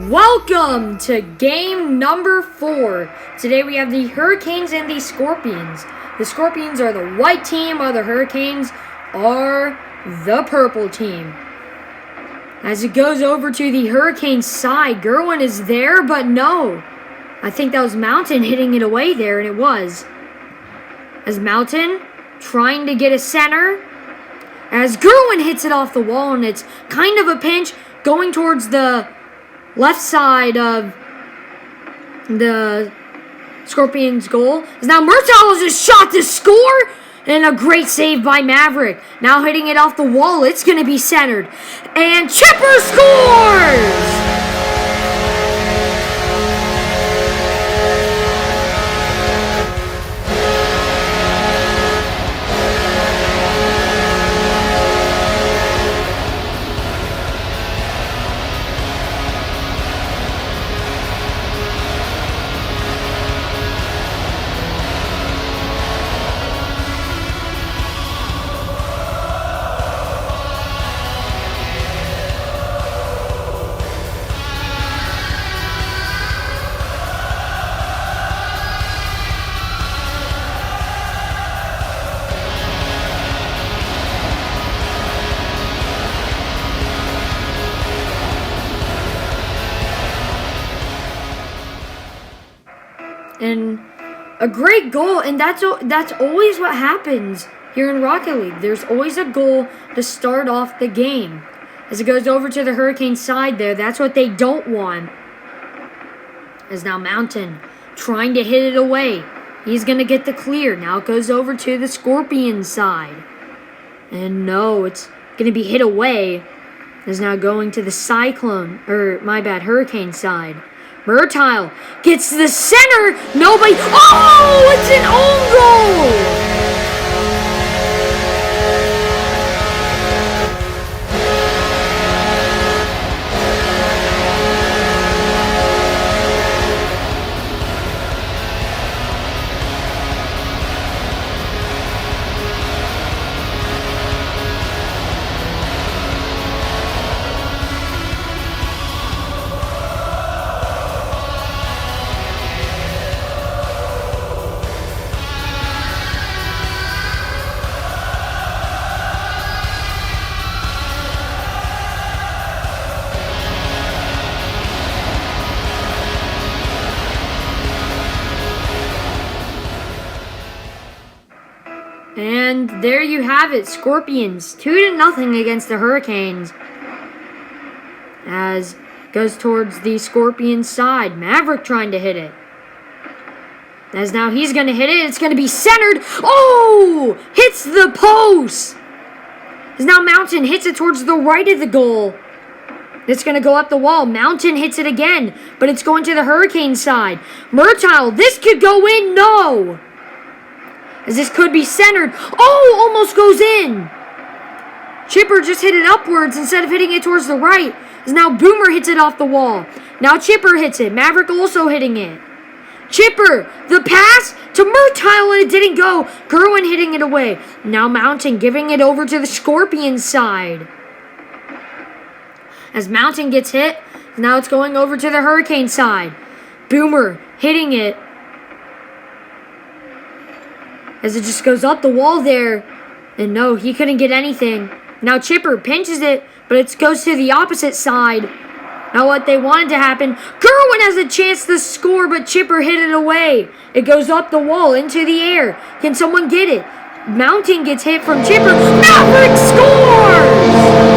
Welcome to game number 4. Today we have the Hurricanes and the Scorpions. The Scorpions are the white team, while the Hurricanes are the purple team. As it goes over to the Hurricane side, Gerwin is there, but no. I think that was Mountain hitting it away there, and it was. As Mountain trying to get a center. As Gerwin hits it off the wall, and it's kind of a pinch going towards the left side of the Scorpions' goal. Now Murtaugh has a shot to score, and a great save by Maverick. Now hitting it off the wall, it's going to be centered. And Chipper scores! And a great goal, and that's always what happens here in Rocket League. There's always a goal to start off the game. As it goes over to the Hurricane side there, that's what they don't want. As now Mountain trying to hit it away. He's going to get the clear. Now it goes over to the Scorpion side. And no, it's going to be hit away. Is now going to the Hurricane side. Murtaugh gets the center. Nobody. Oh, it's an own goal. And there you have it, Scorpions 2-0 against the Hurricanes. As goes towards the Scorpion side, Maverick trying to hit it. As now he's going to hit it, it's going to be centered. Oh, hits the post. As now Mountain hits it towards the right of the goal. It's going to go up the wall. Mountain hits it again, but it's going to the Hurricane side. Murtaugh, this could go in. No. As this could be centered. Oh, almost goes in. Chipper just hit it upwards instead of hitting it towards the right. As now Boomer hits it off the wall. Now Chipper hits it. Maverick also hitting it. Chipper, the pass to Murtaugh, and it didn't go. Gerwin hitting it away. Now Mountain giving it over to the Scorpion side. As Mountain gets hit, now it's going over to the Hurricane side. Boomer hitting it. As it just goes up the wall there. And no, he couldn't get anything. Now Chipper pinches it, but it goes to the opposite side. Not what they wanted to happen. Gerwin has a chance to score, but Chipper hit it away. It goes up the wall into the air. Can someone get it? Mountain gets hit from Chipper. Maverick scores!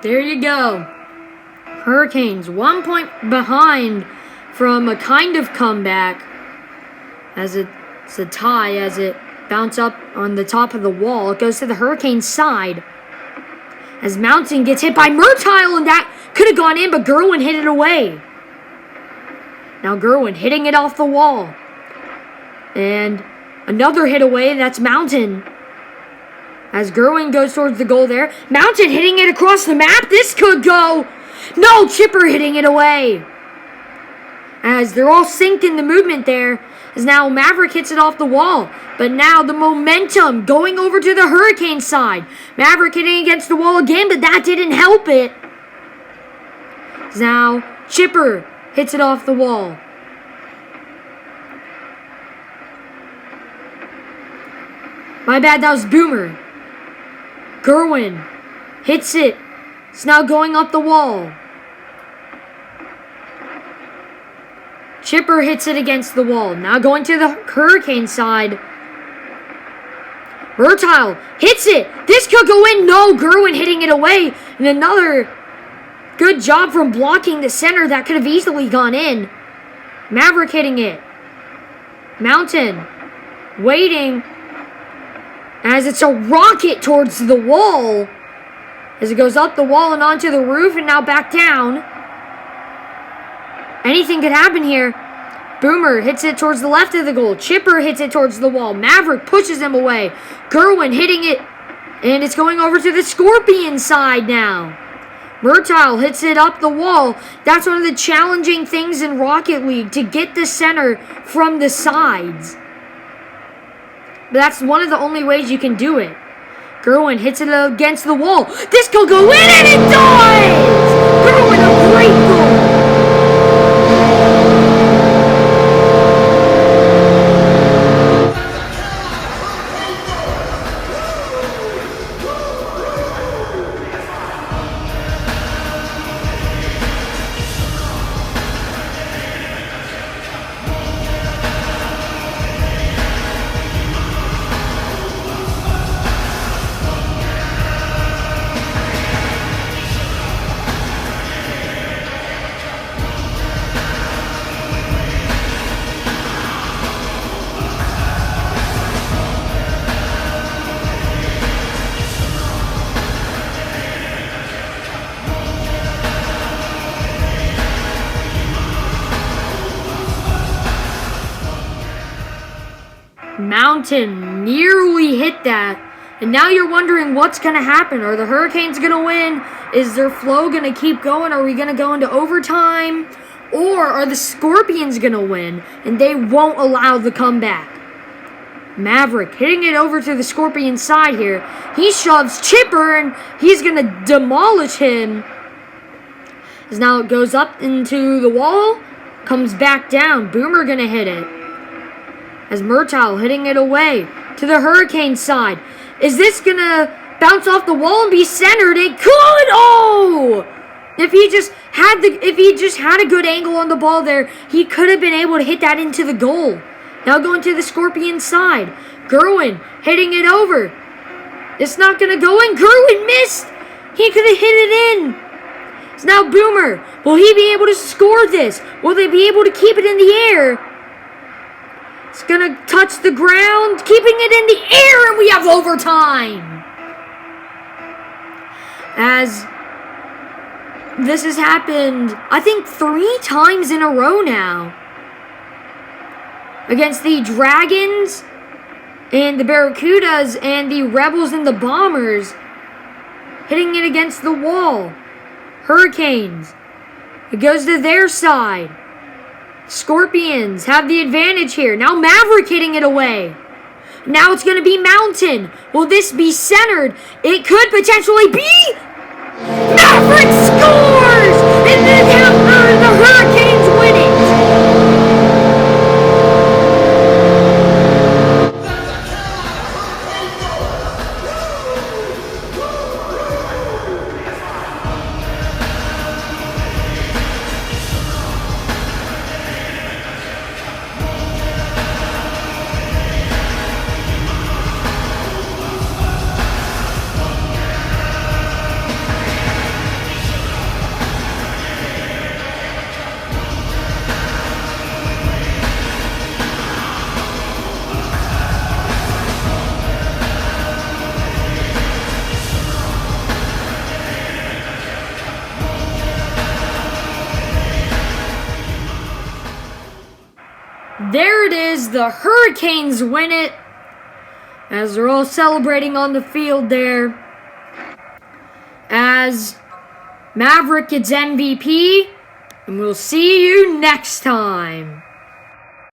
there you go. Hurricanes 1 point behind from a kind of comeback. As it's a tie as it bounces up on the top of the wall. It goes to the Hurricanes side. As Mountain gets hit by Murtile, and that could have gone in, but Gerwin hit it away. Now Gerwin hitting it off the wall. And another hit away, that's Mountain. As Gerwin goes towards the goal there. Mountain hitting it across the map. This could go. No, Chipper hitting it away. As they're all synced in the movement there. As now Maverick hits it off the wall. But now the momentum going over to the Hurricane side. Maverick hitting against the wall again, but that didn't help it. As now Chipper hits it off the wall. My bad, that was Boomer. Gerwin hits it. It's now going up the wall. Chipper hits it against the wall. Now going to the Hurricane side. Murtile hits it. This could go in. No, Gerwin hitting it away. And another good job from blocking the center that could have easily gone in. Maverick hitting it. Mountain waiting. As it's a rocket towards the wall. As it goes up the wall and onto the roof and now back down. Anything could happen here. Boomer hits it towards the left of the goal. Chipper hits it towards the wall. Maverick pushes him away. Gerwin hitting it. And it's going over to the Scorpion side now. Murtile hits it up the wall. That's one of the challenging things in Rocket League, to get the center from the sides. But that's one of the only ways you can do it. Gerwin hits it against the wall. This could go in, and it does! Gerwin, a great goal! Mountain nearly hit that. And now you're wondering what's going to happen. Are the Hurricanes going to win? Is their flow going to keep going? Are we going to go into overtime? Or are the Scorpions going to win and they won't allow the comeback? Maverick hitting it over to the Scorpion side here. He shoves Chipper and he's going to demolish him. As now it goes up into the wall. Comes back down. Boomer going to hit it. As Murtile hitting it away to the Hurricane side. Is this going to bounce off the wall and be centered? It could! Oh! If he just had a good angle on the ball there, he could have been able to hit that into the goal. Now going to the Scorpion side. Gerwin hitting it over. It's not going to go in. Gerwin missed! He could have hit it in. It's now Boomer. Will he be able to score this? Will they be able to keep it in the air? It's going to touch the ground, keeping it in the air, and we have overtime. As this has happened, I think 3 times in a row now. Against the Dragons and the Barracudas and the Rebels and the Bombers. Hitting it against the wall. Hurricanes. It goes to their side. Scorpions have the advantage here. Now Maverick hitting it away. Now it's going to be Mountain. Will this be centered? It could potentially be. Maverick scores! And the Hurricanes win it. the Hurricanes win it. As they're all celebrating on the field there. As Maverick gets MVP. And we'll see you next time.